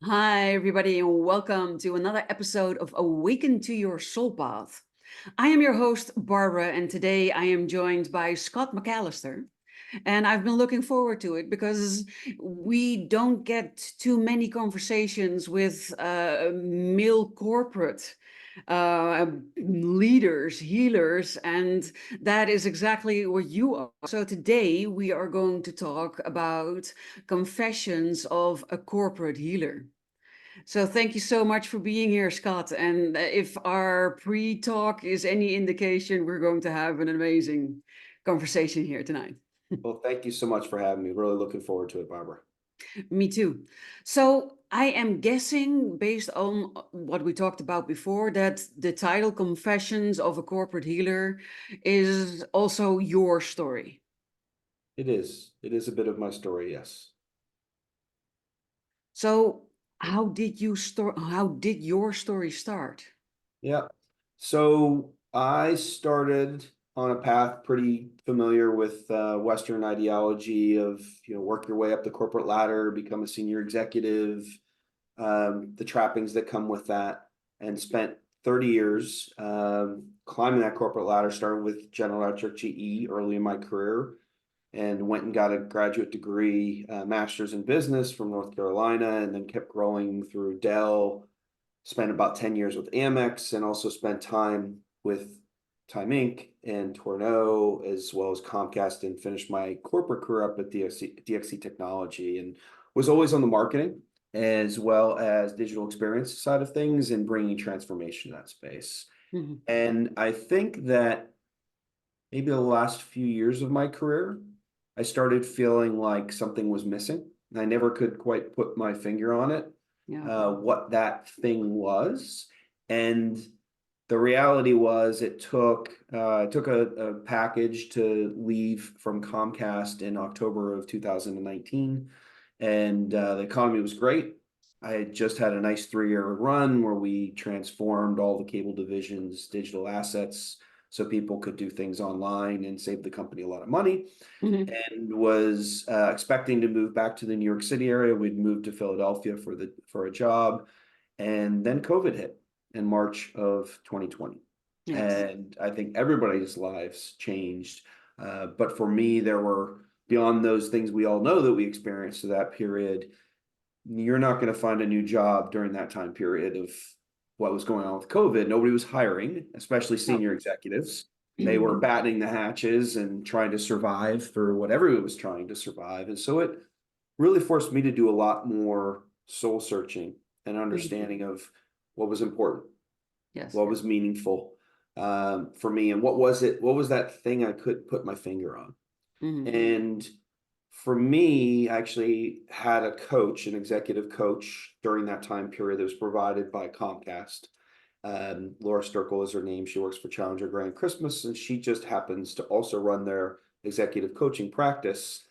Hi, everybody, and welcome to another episode of Awaken to Your Soul Path. I am your host, Barbara, and today I am joined by Scott McAllister. And I've been looking forward to it because we don't get too many conversations with male corporate leaders, healers, and that is exactly what you are. So today we are going to talk about confessions of a corporate healer. So thank you so much for being here, Scott. And if our pre-talk is any indication, we're going to have an amazing conversation here tonight. Well, thank you so much for having me. Really looking forward to it, Barbara. Me too. So I am guessing, based on what we talked about before, that the title Confessions of a Corporate Healer is also your story. It is. It is a bit of my story, yes. So how did your story start? Yeah. So I started on a path pretty familiar with Western ideology of, work your way up the corporate ladder, become a senior executive, the trappings that come with that, and spent 30 years climbing that corporate ladder, starting with General Electric GE early in my career, and went and got a graduate degree, master's in business from North Carolina, and then kept growing through Dell. Spent about 10 years with Amex, and also spent time with Time Inc. and Tourneau, as well as Comcast, and finished my corporate career up at DXC Technology, and was always on the marketing as well as digital experience side of things and bringing transformation to that space. Mhm. And I think that maybe the last few years of my career, I started feeling like something was missing. And I never could quite put my finger on it, Yeah. what that thing was. And the reality was it took a package to leave from Comcast in October of 2019. And the economy was great. I had just had a nice 3-year run where we transformed all the cable division's digital assets so people could do things online and save the company a lot of money, Mhm. and was expecting to move back to the New York City area. We'd moved to Philadelphia for a job, and then COVID hit in March of 2020. Yes. And I think everybody's lives changed. But for me, there were, beyond those things we all know that we experienced to that period, you're not going to find a new job during that time period of what was going on with COVID. Nobody was hiring, especially No. senior executives. They were battening the hatches and trying to survive for what everyone was trying to survive. And so it really forced me to do a lot more soul searching and Mhm. understanding of what was important, Yes. what was meaningful, for me, and what was it? What was that thing I could put my finger on? Mhm. And for me, I actually had a coach, an executive coach during that time period that was provided by Comcast. Laura Sturkle is her name. She works for Challenger Grand Christmas, and she just happens to also run their executive coaching practice.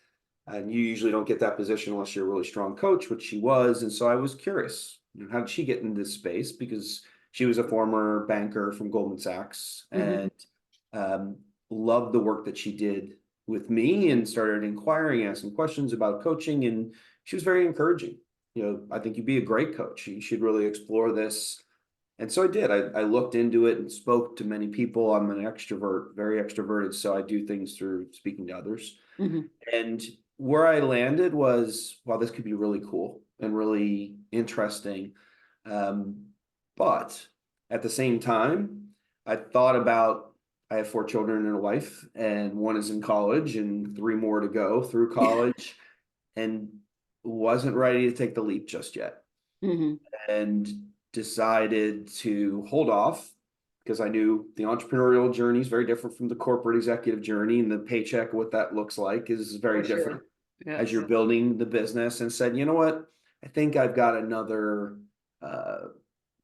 And you usually don't get that position unless you're a really strong coach, which she was. And so I was curious, how did she get into this space? Because she was a former banker from Goldman Sachs, Mhm. and um, loved the work that she did with me, and started inquiring, asking questions about coaching. And she was very encouraging. I think you'd be a great coach. You should really explore this. And so I did. I looked into it and spoke to many people. I'm an extrovert, very extroverted. So I do things through speaking to others. Mhm. And where I landed was, wow, this could be really cool and really interesting. Um, but at the same time, I thought about, I have 4 children and a wife, and one is in college and 3 more to go through college, and wasn't ready to take the leap just yet. Mhm. And decided to hold off because I knew the entrepreneurial journey is very different from the corporate executive journey, and the paycheck, what that looks like, is For very different sure. as Yes. you're building the business. And said, you know what? I think I've got another uh,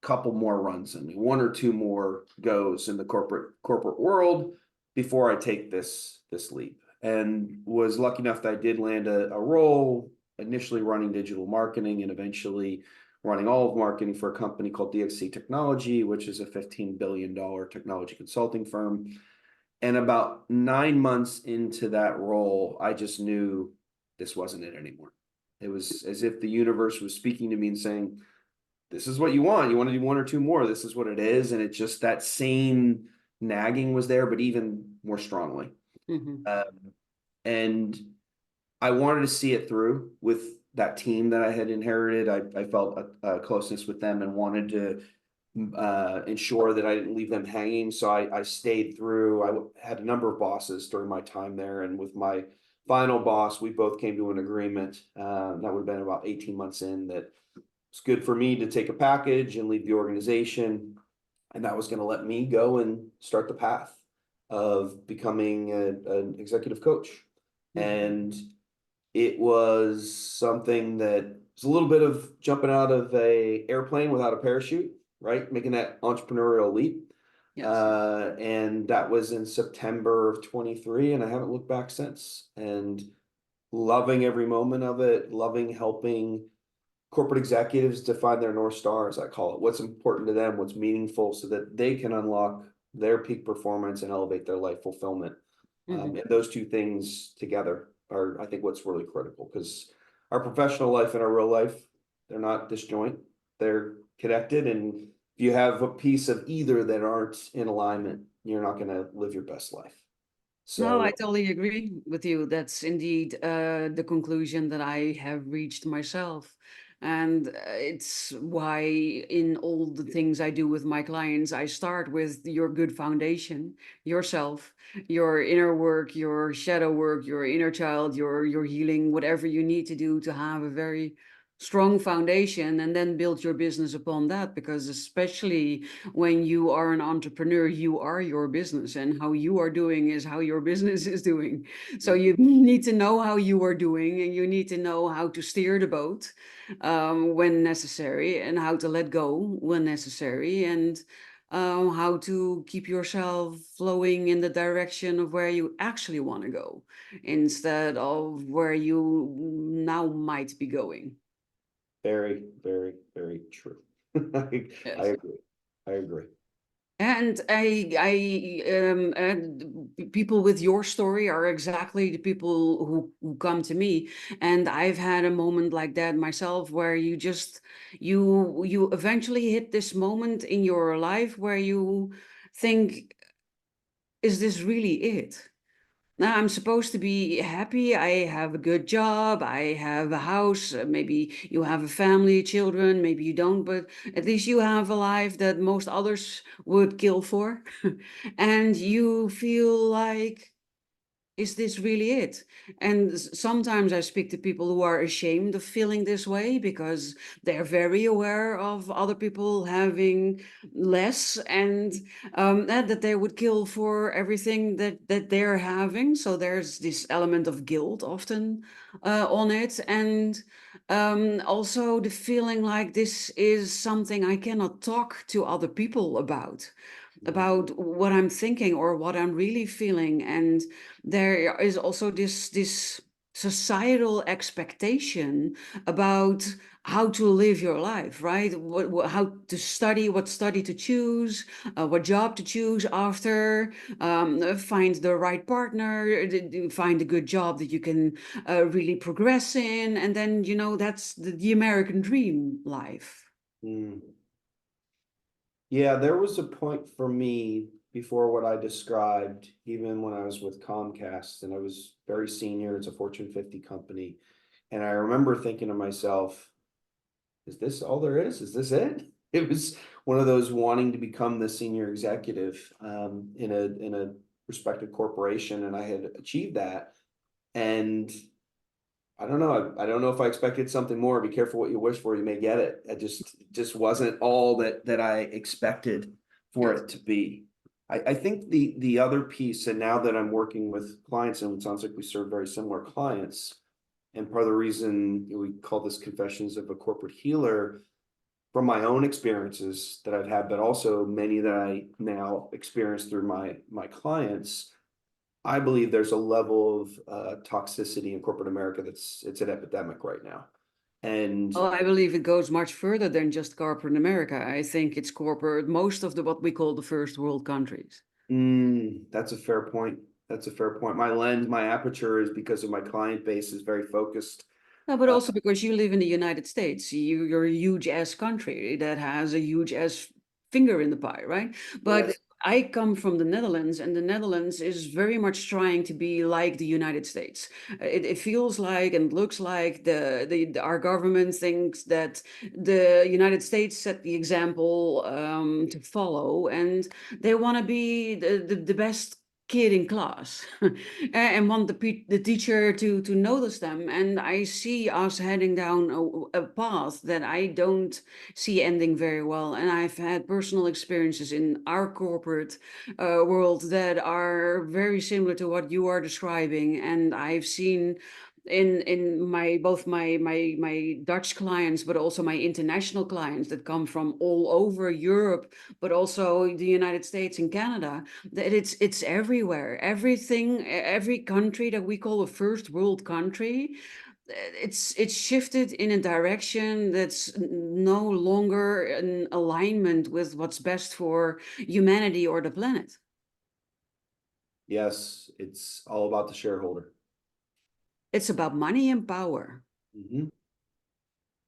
couple more runs in me, 1 or 2 more goes in the corporate world before I take this leap. And was lucky enough that I did land a role, initially running digital marketing and eventually running all of marketing for a company called DXC Technology, which is a $15 billion technology consulting firm. And about 9 months into that role, I just knew this wasn't it anymore. It was as if the universe was speaking to me and saying, this is what you want. You want to do one or two more. This is what it is. And it just, that same nagging was there, but even more strongly. Hmm. And I wanted to see it through with that team that I had inherited. I felt a closeness with them and wanted to ensure that I didn't leave them hanging. So I stayed through. I had a number of bosses during my time there. And with my final boss, we both came to an agreement. That would have been about 18 months in, that it's good for me to take a package and leave the organization. And that was going to let me go and start the path of becoming an executive coach. Hmm. And it was something that was a little bit of jumping out of a airplane without a parachute, right? Making that entrepreneurial leap. Yes. And that was in September of 23, and I haven't looked back since. And loving every moment of it, loving helping corporate executives define their North Star, as I call it, what's important to them, what's meaningful, so that they can unlock their peak performance and elevate their life fulfillment. Hmm. And those two things together are, I think, what's really critical, because our professional life and our real life, they're not disjoint, they're connected. And if you have a piece of either that aren't in alignment, you're not going to live your best life. No, I So, totally agree with you. That's indeed the conclusion that I have reached myself. And it's why in all the things I do with my clients, I start with your good foundation, yourself, your inner work, your shadow work, your inner child, your healing, whatever you need to do to have a very strong foundation, and then build your business upon that. Because especially when you are an entrepreneur, you are your business, and how you are doing is how your business is doing. So you need to know how you are doing, and you need to know how to steer the boat when necessary, and how to let go when necessary, and how to keep yourself flowing in the direction of where you actually want to go, instead of where you now might be going. very, very, very true. I Yes. agree. I agree. And people with your story are exactly the people who come to me. And I've had a moment like that myself, where you just, you eventually hit this moment in your life where you think, is this really it? Now I'm supposed to be happy. I have a good job. I have a house. Maybe you have a family, children. Maybe you don't, but at least you have a life that most others would kill for. And you feel like, is this really it? And sometimes I speak to people who are ashamed of feeling this way, because they're very aware of other people having less, and that they would kill for everything that they're having. So there's this element of guilt often on it. And also the feeling like this is something I cannot talk to other people about what I'm thinking or what I'm really feeling. And there is also this societal expectation about how to live your life, right? How to study, what study to choose, what job to choose after, find the right partner, find a good job that you can really progress in, and then that's the American dream life. Mm. Yeah, there was a point for me before what I described, even when I was with Comcast, and I was very senior. It's a Fortune 50 company. And I remember thinking to myself, is this all there is? Is this it? It was one of those wanting to become the senior executive in a respected corporation, and I had achieved that. And I don't know. I don't know if I expected something more. Be careful what you wish for, you may get it. I just wasn't all that I expected for Yes. it to be. I think the other piece, and now that I'm working with clients, and it sounds like we serve very similar clients, and part of the reason we call this confessions of a corporate healer, from my own experiences that I've had, but also many that I now experience through my clients. I believe there's a level of toxicity in corporate America it's an epidemic right now. And Oh, I believe it goes much further than just corporate America. I think it's corporate, most of the what we call the first world countries. that's a fair point. That's a fair point. My lens, my aperture is because of my client base is very focused No, but also because you live in the United States, you're a huge ass country that has a huge ass finger in the pie, right? But Yes. I come from the Netherlands, and the Netherlands is very much trying to be like the United States. It feels like and looks like our government thinks that the United States set the example to follow, and they want to be the best kid in class and want the teacher to notice them. And I see us heading down a path that I don't see ending very well. And I've had personal experiences in our corporate world that are very similar to what you are describing. And I've seen in my both my Dutch clients, but also my international clients that come from all over Europe, but also the United States and Canada, that it's everywhere. Everything, every country that we call a first world country, it's shifted in a direction that's no longer in alignment with what's best for humanity or the planet. Yes, it's all about the shareholder. It's about money and power. Mhm.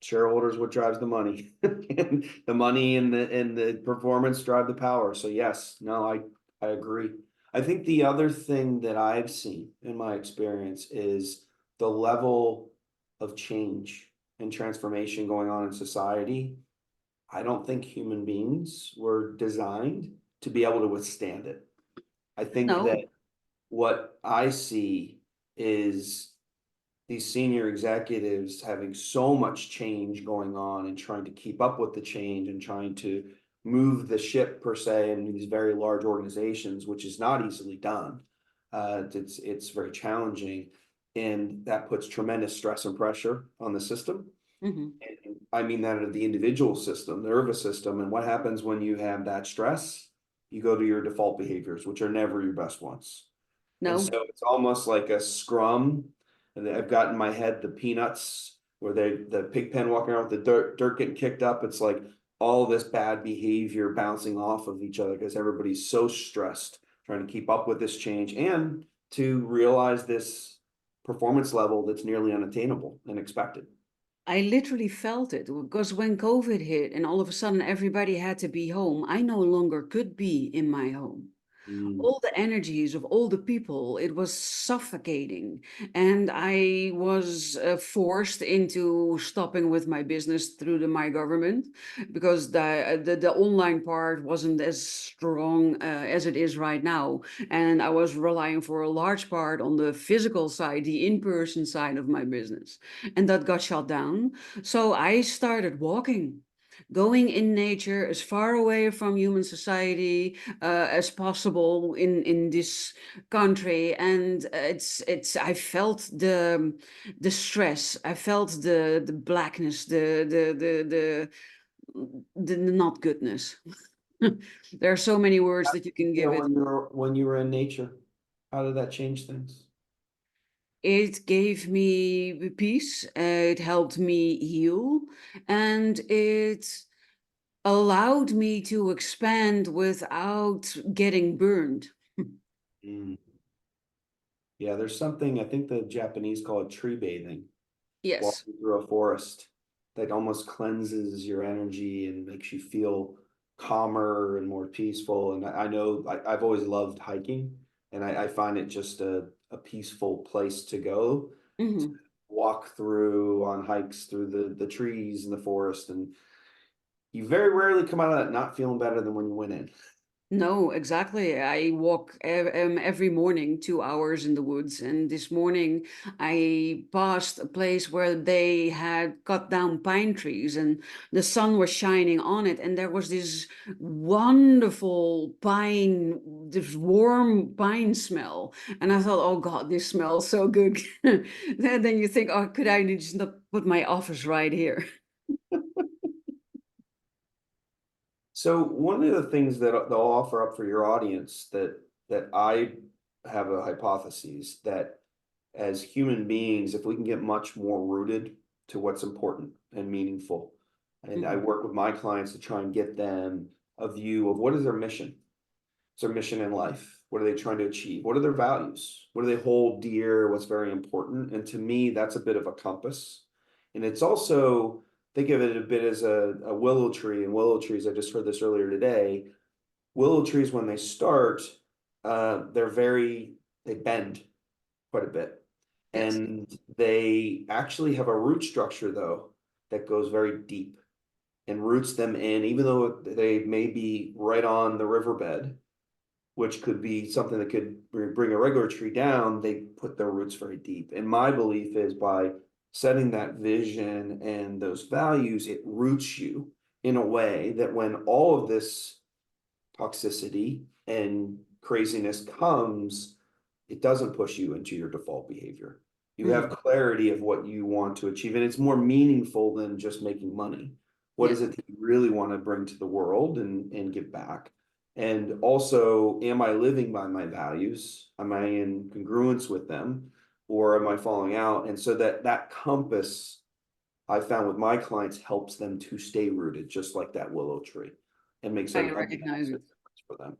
Shareholders what drives the money. And the money and the performance drive the power. So yes, no, I agree. I think the other thing that I've seen in my experience is the level of change and transformation going on in society. I don't think human beings were designed to be able to withstand it. I think that No, what I see is these senior executives having so much change going on and trying to keep up with the change and trying to move the ship per se in these very large organizations, which is not easily done. It's very challenging, and that puts tremendous stress and pressure on the system. hmm, And I mean that of the individual system, the nervous system. And what happens when you have that stress? You go to your default behaviors, which are never your best ones. And no. so it's almost like a scrum. And I've got in my head the Peanuts where the pig pen walking around with the dirt getting kicked up. It's like all this bad behavior bouncing off of each other because everybody's so stressed trying to keep up with this change and to realize this performance level that's nearly unattainable and expected. I literally felt it because when COVID hit and all of a sudden everybody had to be home, I no longer could be in my home. Mm. All the energies of all the people, it was suffocating. And I was forced into stopping with my business through my government because the online part wasn't as strong as it is right now. And I was relying for a large part on the physical side, the in-person side of my business. And that got shut down. So I started walking. Going in nature as far away from human society as possible in this country, and it's I felt the stress, I felt the blackness, the not goodness. There are so many words that you can Yeah, give it. when you were in nature, how did that change things? It gave me peace, it helped me heal, and it allowed me to expand without getting burned. Mm. Yeah, there's something I think the Japanese call it tree bathing, Yes. walking through a forest that almost cleanses your energy and makes you feel calmer and more peaceful. And I know I've always loved hiking, and I find it just a peaceful place to go to Mhm. walk through on hikes through the trees and the forest. And you very rarely come out of that not feeling better than when you went in. No, exactly. I walk every morning 2 hours in the woods. And this morning I passed a place where they had cut down pine trees and the sun was shining on it. And there was this wonderful pine, this warm pine smell. And I thought, oh God, this smells so good. Then you think, oh, could I just not put my office right here? So one of the things that they'll offer up for your audience that I have a hypothesis that as human beings, if we can get much more rooted to what's important and meaningful, and I Mhm. work with my clients to try and get them a view of what is their mission. What's their mission in life? What are they trying to achieve? What are their values? What do they hold dear? What's very important? And to me, that's a bit of a compass And it's also, think of it a bit as a willow tree, and willow trees, I just heard this earlier today. Willow trees, when they start, they bend quite a bit. Yes. And they actually have a root structure though, that goes very deep and roots them in, even though they may be right on the riverbed, which could be something that could bring a regular tree down, they put their roots very deep. And my belief is by setting that vision and those values, it roots you in a way that when all of this toxicity and craziness comes, it doesn't push you into your default behavior. You have clarity of what you want to achieve, and it's more meaningful than just making money. What is Yes. it that you really want to bring to the world and give back? And also, am I living by my values? Am I in congruence with them? Or am I falling out? And so that compass I found with my clients helps them to stay rooted, just like that willow tree, and makes I a recognize massive it. difference for them.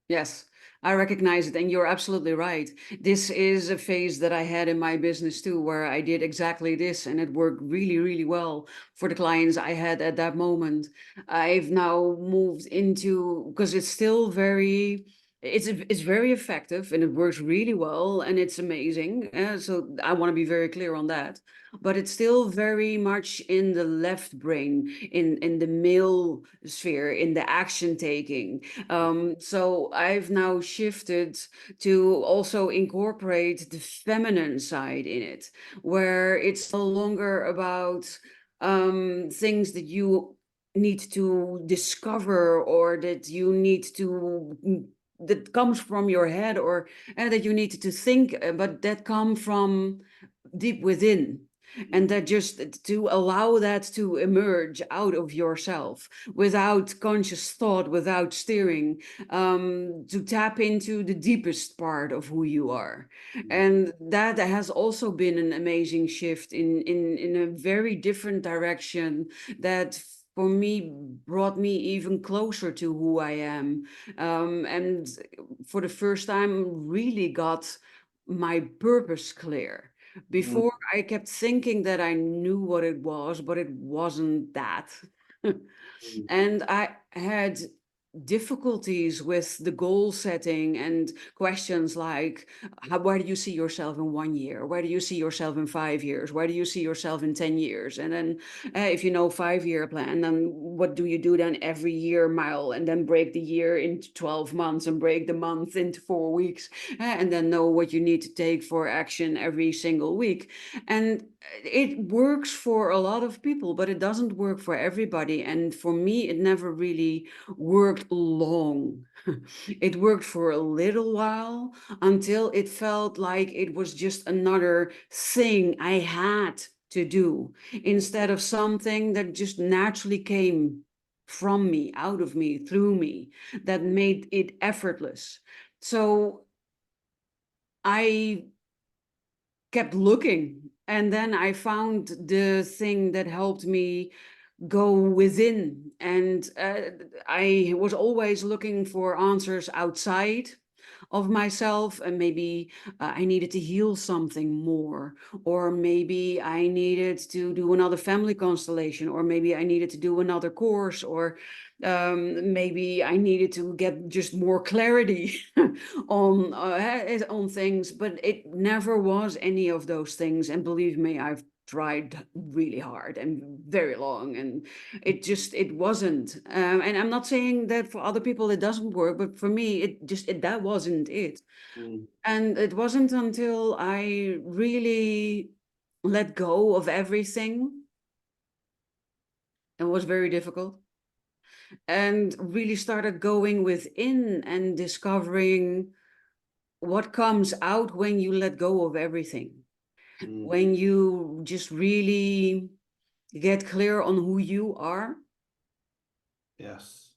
Yes, I recognize it, and you're absolutely right. This is a phase that I had in my business too, where I did exactly this, and it worked really, really well for the clients I had at that moment. I've now moved into, because it's still very, it's very effective, and it works really well, and it's amazing. So I want to be very clear on that. But it's still very much in the left brain, in the male sphere, in the action taking. So I've now shifted to also incorporate the feminine side in it, where it's no longer about things that you need to discover or that you need to that comes from your head or that you need to think, but that come from deep within, and that just to allow that to emerge out of yourself without conscious thought, without steering, to tap into the deepest part of who you are. And that has also been an amazing shift in a very different direction that for me brought me even closer to who I am, and for the first time really got my purpose clear. Mm, Before, I kept thinking that I knew what it was, but it wasn't that. mm, And I had difficulties with the goal setting and questions like, where do you see yourself in 1 year? Where do you see yourself in 5 years? Where do you see yourself in 10 years? And then if you know 5 year plan, then what do you do then every year mile, and then break the year into 12 months and break the month into 4 weeks, and then know what you need to take for action every single week. And it works for a lot of people, but it doesn't work for everybody. And for me, it never really worked long. It worked for a little while until it felt like it was just another thing I had to do instead of something that just naturally came from me, out of me, through me, that made it effortless. So I kept looking, and then I found the thing that helped me go within. And I was always looking for answers outside of myself, and maybe I needed to heal something more, or maybe I needed to do another family constellation, or maybe I needed to do another course, or maybe I needed to get just more clarity on things. But it never was any of those things, and believe me, I've tried really hard and very long, and it wasn't. And I'm not saying that for other people it doesn't work, but for me that wasn't it. mm, And it wasn't until I really let go of everything, it was very difficult, and really started going within and discovering what comes out when you let go of everything, mm, when you just really get clear on who you are, yes.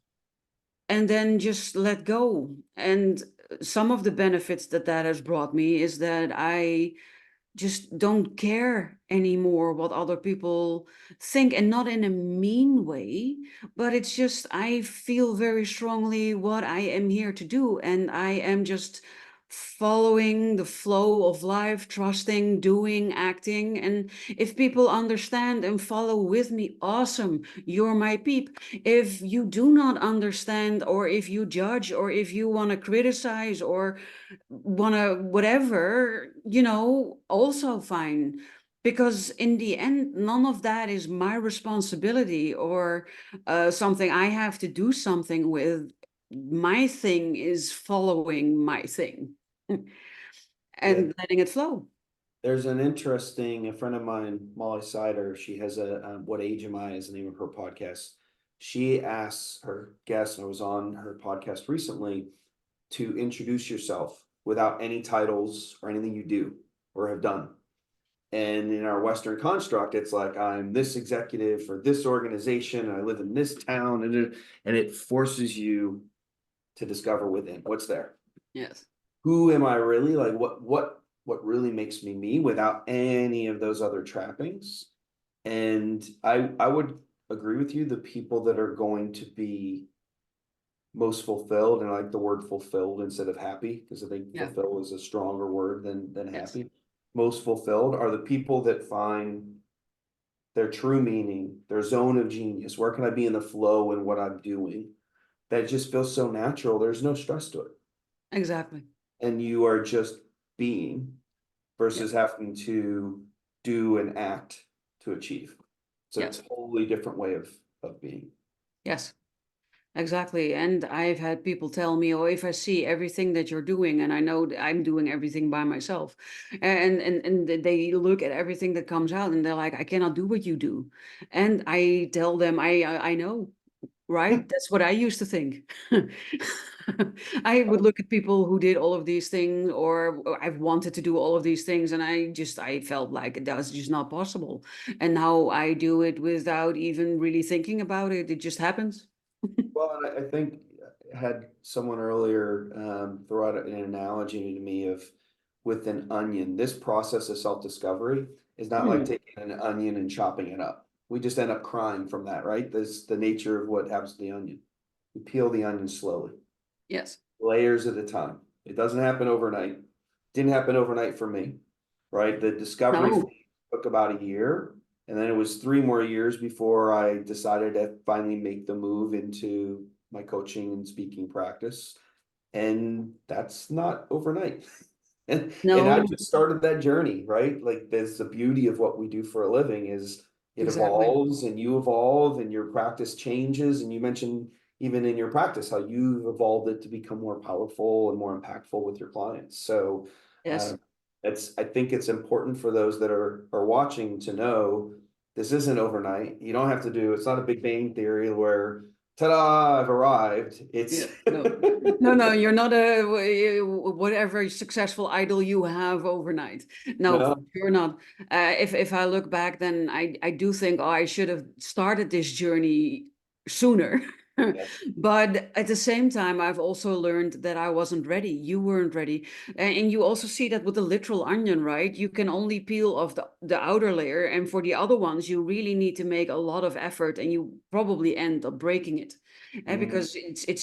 and then just let go. And some of the benefits that has brought me is that I just don't care anymore what other people think, and not in a mean way, but it's just I feel very strongly what I am here to do, and I am just following the flow of life, trusting, doing, acting. And if people understand and follow with me, awesome, you're my peep. If you do not understand, or if you judge, or if you want to criticize, or want to whatever, also fine. Because in the end, none of that is my responsibility, or something I have to do something with. My thing is following my thing Yeah. and letting it flow. There's a friend of mine, Molly Sider, she has What Age Am I is the name of her podcast. She asks her guests, and I was on her podcast recently, to introduce yourself without any titles or anything you do or have done. And in our Western construct, it's like, I'm this executive for this organization, and I live in this town, and it forces you to discover within what's there. Yes. Who am I really? Like what really makes me me without any of those other trappings? And I would agree with you, the people that are going to be most fulfilled, and I like the word fulfilled instead of happy, because I think Yeah. fulfill is a stronger word than Yes. happy. Most fulfilled are the people that find their true meaning, their zone of genius. Where can I be in the flow in what I'm doing? That just feels so natural. There's no stress to it. Exactly. And you are just being Yeah. versus having to do and act to achieve. It's a Yes. totally different way of being. Yes. Exactly. And I've had people tell me, oh, if I see everything that you're doing, and I know that I'm doing everything by myself, and they look at everything that comes out, and they're like, I cannot do what you do. And I tell them, I know, right? That's what I used to think. I would look at people who did all of these things, or I've wanted to do all of these things, and I felt like that was just not possible. And now I do it without even really thinking about it. It just happens. Well, and I think I had someone earlier throw out an analogy to me of with an onion. This process of self-discovery is not like Hmm. taking an onion and chopping it up. We just end up crying from that, right? That's the nature of what happens to the onion. You peel the onion slowly, Yes. layers at a time. It doesn't happen overnight. Didn't happen overnight for me, right? The discovery No. took about a year, and then it was 3 more years before I decided to finally make the move into my coaching and speaking practice. And that's not overnight. And I No. just started that journey, right? Like there's the beauty of what we do for a living is it Exactly. evolves and you evolve and your practice changes. And you mentioned even in your practice how you've evolved it to become more powerful and more impactful with your clients. So uh, Yes. I think it's important for those that are watching to know this isn't overnight. You don't have to do, it's not a Big Bang Theory where ta-da, I've arrived. It's Yeah. No. No, no, you're not whatever successful idol you have overnight. No, for no, sure not. If I look back, then I do think, oh, I should have started this journey sooner. yeah. But at the same time, I've also learned that I wasn't ready. You weren't ready. And you also see that with the literal onion, right? You can only peel off the outer layer. And for the other ones, you really need to make a lot of effort, and you probably end up breaking it. Mm. Because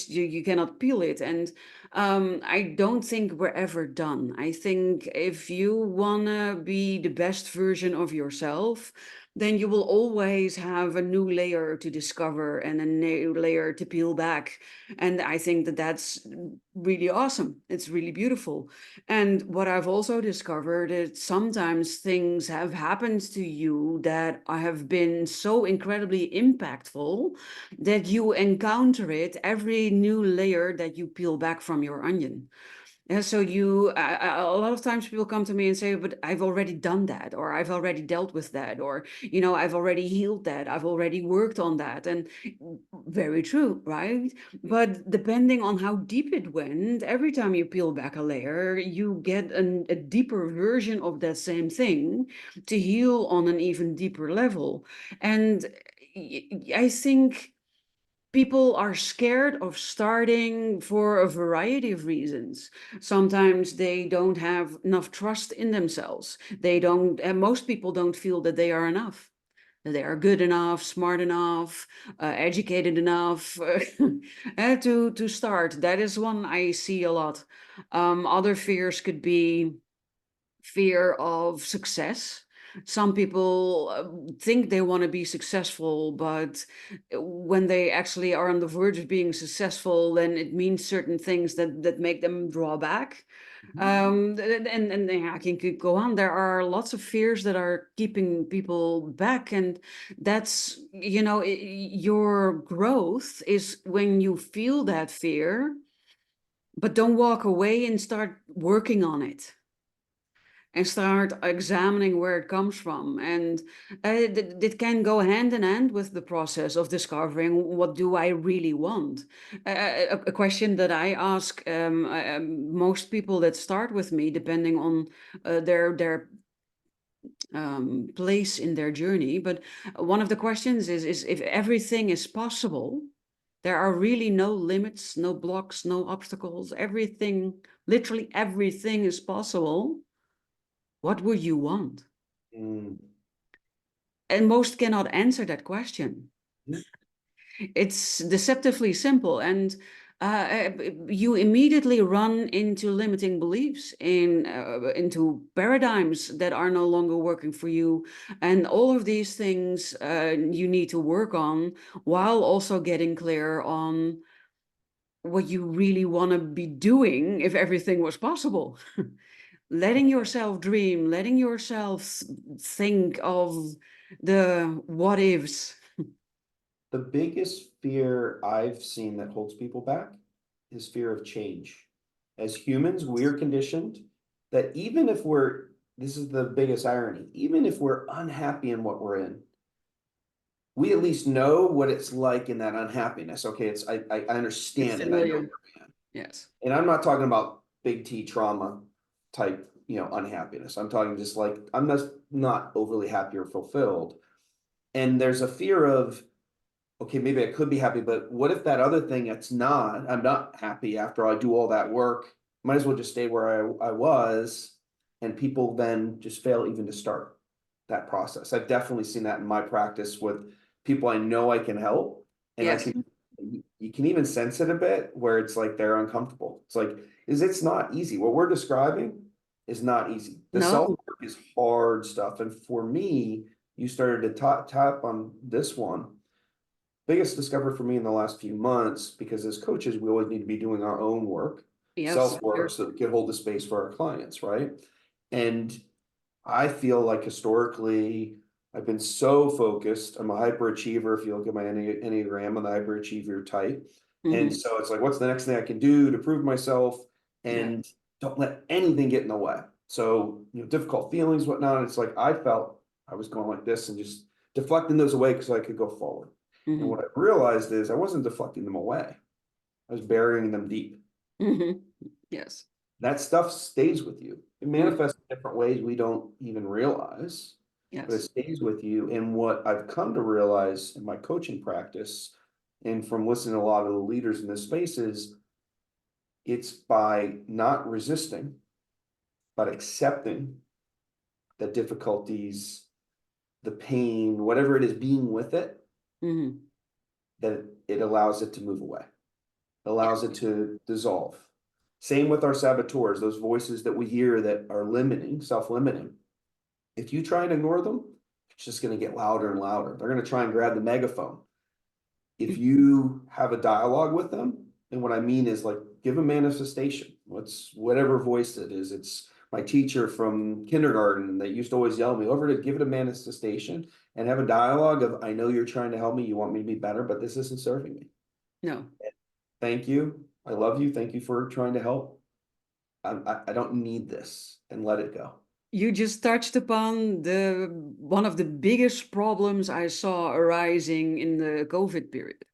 you cannot peel it. And I don't think we're ever done. I think if you wanna be the best version of yourself, then you will always have a new layer to discover and a new layer to peel back. And I think that that's really awesome. It's really beautiful. And what I've also discovered is sometimes things have happened to you that have been so incredibly impactful that you encounter it every new layer that you peel back from your onion. And so a lot of times people come to me and say, but I've already done that, or I've already dealt with that, or, I've already healed that, I've already worked on that. And very true, right? But depending on how deep it went, every time you peel back a layer, you get a deeper version of that same thing to heal on an even deeper level. And I think people are scared of starting for a variety of reasons. Sometimes they don't have enough trust in themselves. They don't, and most people don't feel that they are enough. that they are good enough, smart enough, educated enough to start. That is one I see a lot. Other fears could be fear of success. Some people think they want to be successful, but when they actually are on the verge of being successful, then it means certain things that make them draw back. And I can keep go on. There are lots of fears that are keeping people back, and that's, your growth is when you feel that fear, but don't walk away and start working on it and start examining where it comes from. And it can go hand in hand with the process of discovering, what do I really want? A question that I ask most people that start with me, depending on their place in their journey. But one of the questions is if everything is possible, there are really no limits, no blocks, no obstacles, everything, literally everything is possible, what would you want? Mm. And most cannot answer that question. It's deceptively simple, and you immediately run into limiting beliefs, into paradigms that are no longer working for you, and all of these things you need to work on, while also getting clear on what you really want to be doing if everything was possible. Letting yourself dream, letting yourself think of the what ifs. The biggest fear I've seen that holds people back is fear of change. As humans, we're conditioned that even if this is the biggest irony, even if we're unhappy in what we're in, we at least know what it's like in that unhappiness. Okay, I It's understand it. I know familiar. where I am. Yes. And I'm not talking about big T trauma type, unhappiness. I'm talking just like I'm just not overly happy or fulfilled. And there's a fear of, okay, maybe I could be happy, but what if that other thing I'm not happy after I do all that work, might as well just stay where I was. And people then just fail even to start that process. I've definitely seen that in my practice with people I know I can help. And I Yes. can, you can even sense it a bit where it's like they're uncomfortable. It's like, it's not easy. What we're describing is not easy. The self No. work is hard stuff. And for me, you started to tap on this one. Biggest discovery for me in the last few months, because as coaches, we always need to be doing our own work, Yes. self-work, Sure. so that we can hold the space for our clients, right? And I feel like historically, I've been so focused. I'm a hyperachiever. If you look at my Enneagram, I'm the hyperachiever type. And Mm-hmm. so it's like, what's the next thing I can do to prove myself? Yeah. And don't let anything get in the way. So, difficult feelings, whatnot. It's like I felt I was going like this and just deflecting those away so I could go forward. And Mm-hmm. what I realized is I wasn't deflecting them away. I was burying them deep. Mm-hmm. Yes. That stuff stays with you. It Mm. manifests in different ways we don't even realize, but it Yes. stays with you. And what I've come to realize in my coaching practice and from listening to a lot of the leaders in this space is it's by not resisting, but accepting the difficulties, the pain, whatever it is, being with it, Mm-hmm. that it allows it to move away, allows it to dissolve. Same with our saboteurs, those voices that we hear that are limiting, self-limiting. If you try and ignore them, it's just going to get louder and louder. They're going to try and grab the megaphone. If you have a dialogue with them, and what I mean is like give a manifestation. Whatever voice it is. It's my teacher from kindergarten that used to always yell at me over to give it a manifestation and have a dialogue of, I know you're trying to help me, you want me to be better, but this isn't serving me. No. Thank you. I love you. Thank you for trying to help. I don't need this, and let it go. You just touched upon the one of the biggest problems I saw arising in the COVID period,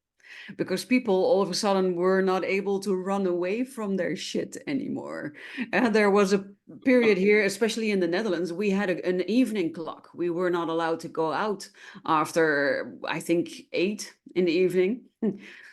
because people all of a sudden were not able to run away from their shit anymore. And there was a period here, especially in the Netherlands, we had an evening clock. We were not allowed to go out after, I think, 8 in the evening.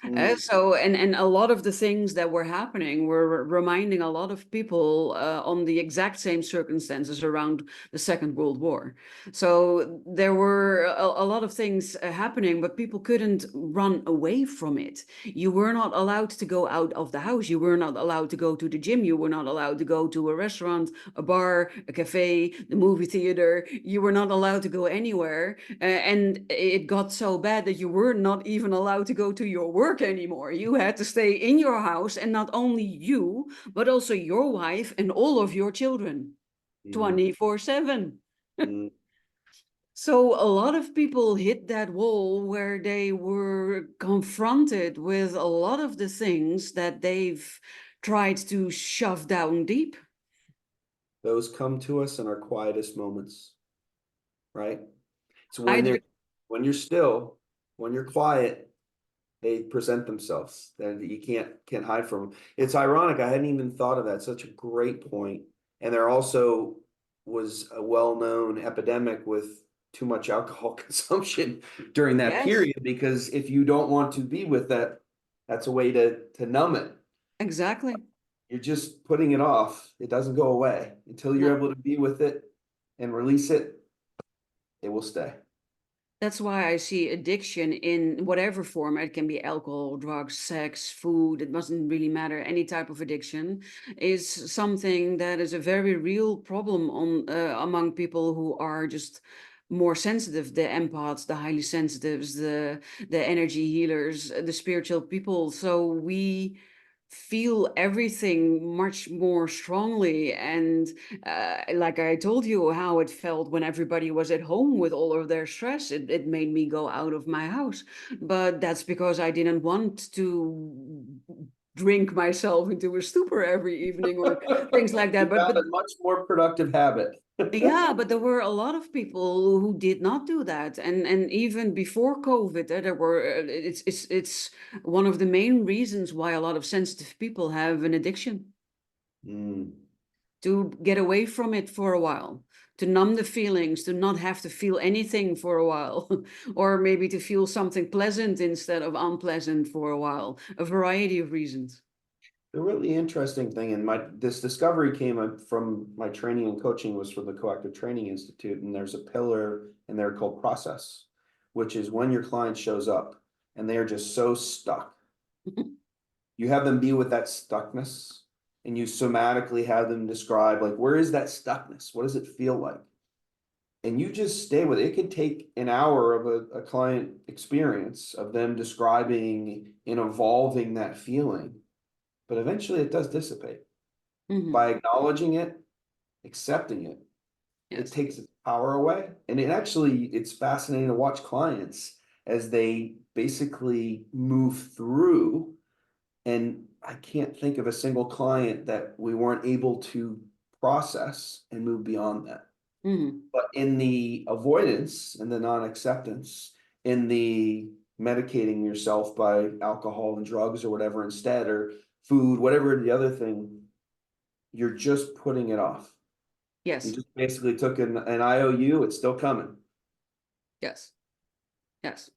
Mm, So, and a lot of the things that were happening were reminding a lot of people on the exact same circumstances around the Second World War. So there were a lot of things happening, but people couldn't run away from it. You were not allowed to go out of the house. You were not allowed to go to the gym. You were not allowed to go to a restaurant, a bar, a cafe, the movie theater. You were not allowed to go anywhere. And it got so bad that you were not even allowed to go to your work anymore. You had to stay in your house, and not only you, but also your wife and all of your children mm, 24/7. mm. So a lot of people hit that wall where they were confronted with a lot of the things that they've tried to shove down deep. Those come to us in our quietest moments, right? So I when you're still, when you're quiet, they present themselves. That you can't hide from them. It's ironic. I hadn't even thought of that. Such a great point. And there also was a well-known epidemic with too much alcohol consumption during that Yes, period, because if you don't want to be with that, that's a way to numb it. exactly. You're just putting it off. It doesn't go away until you're No. able to be with it and release it. It will stay. That's why I see addiction in whatever form. It can be alcohol, drugs, sex, food. It doesn't really matter. Any type of addiction is something that is a very real problem on among people who are just more sensitive. The empaths, the highly sensitives, the energy healers, the spiritual people. So we feel everything much more strongly, and like I told you how it felt when everybody was at home with all of their stress. It made me go out of my house, but that's because I didn't want to drink myself into a stupor every evening or things like You that. But found a much more productive habit. yeah, but there were a lot of people who did not do that, and even before COVID, there were. It's one of the main reasons why a lot of sensitive people have an addiction, Mm. to get away from it for a while, to numb the feelings, to not have to feel anything for a while, or maybe to feel something pleasant instead of unpleasant for a while. A variety of reasons. The really interesting thing, and this discovery came from my training and coaching, was for the Coactive Training Institute, and there's a pillar in there called process, which is when your client shows up and they are just so stuck. You have them be with that stuckness, and you somatically have them describe, like, where is that stuckness? What does it feel like? And you just stay with it. It could take an hour of a client experience of them describing and evolving that feeling, but eventually it does dissipate. Hmm. By acknowledging it, accepting it, it Yes. takes its power away. And it's fascinating to watch clients as they basically move through. And I can't think of a single client that we weren't able to process and move beyond that. Hmm. But in the avoidance and the non-acceptance, in the medicating yourself by alcohol and drugs or whatever instead, or food, whatever the other thing, you're just putting it off. You Yes. just basically took an IOU, it's still coming. Yes. Yes.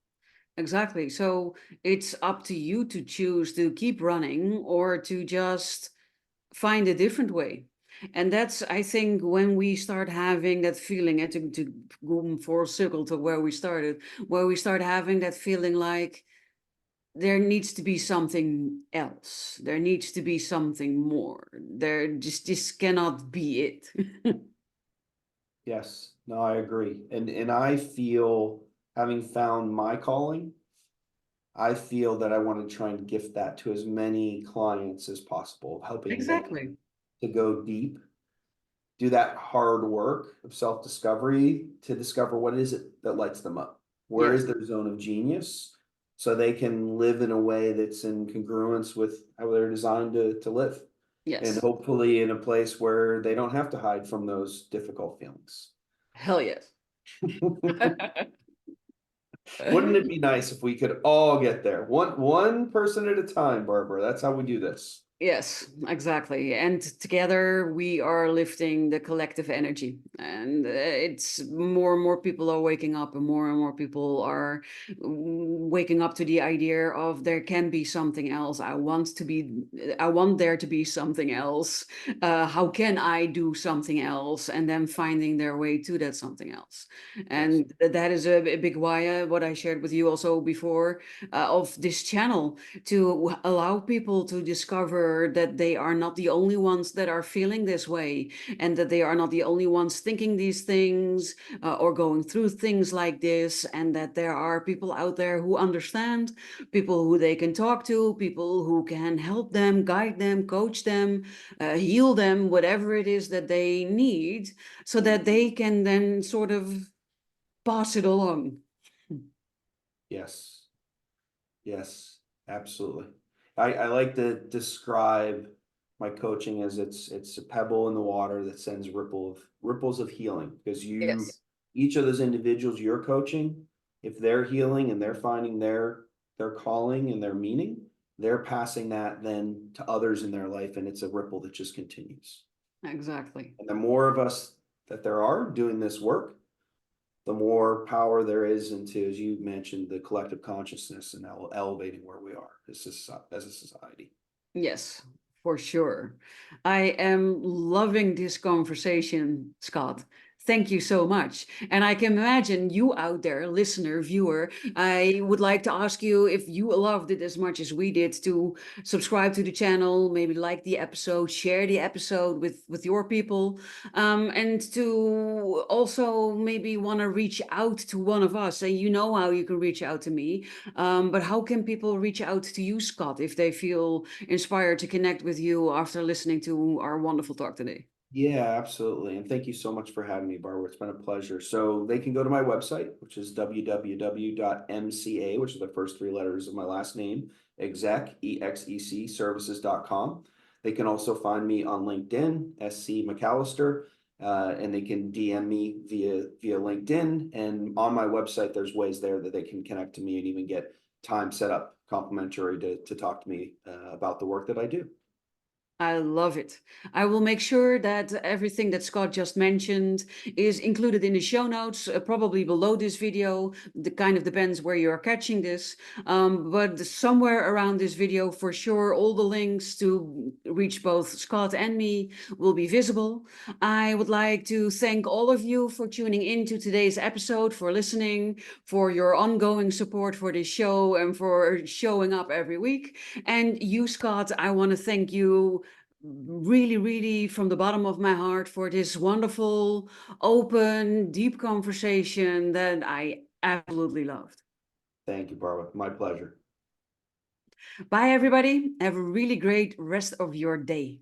Exactly. So it's up to you to choose to keep running or to just find a different way. And that's, I think, when we start having that feeling, and to go full circle to where we started, where we start having that feeling like there needs to be something else. There needs to be something more. There just this cannot be it. Yes, no, I agree. And I feel, having found my calling, I feel that I want to try and gift that to as many clients as possible, helping them Exactly. to go deep, do that hard work of self-discovery to discover what is it that lights them up. Where Yes. is their zone of genius so they can live in a way that's in congruence with how they're designed to live. And Yes. hopefully in a place where they don't have to hide from those difficult feelings. Hell yes. Wouldn't it be nice if we could all get there? One person at a time, Barbara. That's how we do this. Yes, exactly. And together we are lifting the collective energy. And it's more and more people are waking up, and more people are waking up to the idea of there can be something else. I want there to be something else. How can I do something else? And then finding their way to that something else. Yes. And that is a big why, what I shared with you also before, of this channel, to allow people to discover that they are not the only ones that are feeling this way, and that they are not the only ones thinking these things, or going through things like this, and that there are people out there who understand, people who they can talk to, people who can help them, guide them, coach them, heal them, whatever it is that they need, so that they can then sort of pass it along. Yes. Yes, absolutely. I like to describe my coaching as it's a pebble in the water that sends ripples of healing, because you, Yes. each of those individuals you're coaching, if they're healing and they're finding their calling and their meaning, they're passing that then to others in their life, and it's a ripple that just continues. Exactly. And the more of us that there are doing this work, the more power there is into, as you mentioned, the collective consciousness and elevating where we are as a society. Yes, for sure. I am loving this conversation, Scott. Thank you so much. And I can imagine you out there, listener, viewer, I would like to ask you, if you loved it as much as we did, to subscribe to the channel, maybe like the episode, share the episode with your people, and to also maybe want to reach out to one of us. And you know how you can reach out to me. But how can people reach out to you, Scott, if they feel inspired to connect with you after listening to our wonderful talk today? Yeah, absolutely. And thank you so much for having me, Barbara. It's been a pleasure. So they can go to my website, which is www.mca, which is the first three letters of my last name, exec services.com. They can also find me on LinkedIn, SC McAllister, and they can DM me via LinkedIn. And on my website, there's ways there that they can connect to me and even get time set up complimentary to talk to me about the work that I do. I love it. I will make sure that everything that Scott just mentioned is included in the show notes, probably below this video. It kind of depends where you're catching this. But somewhere around this video, for sure, all the links to reach both Scott and me will be visible. I would like to thank all of you for tuning into today's episode, for listening, for your ongoing support for this show, and for showing up every week. And you, Scott, I want to thank you really, really from the bottom of my heart for this wonderful, open, deep conversation that I absolutely loved. Thank you, Barbara. My pleasure. Bye, everybody. Have a really great rest of your day.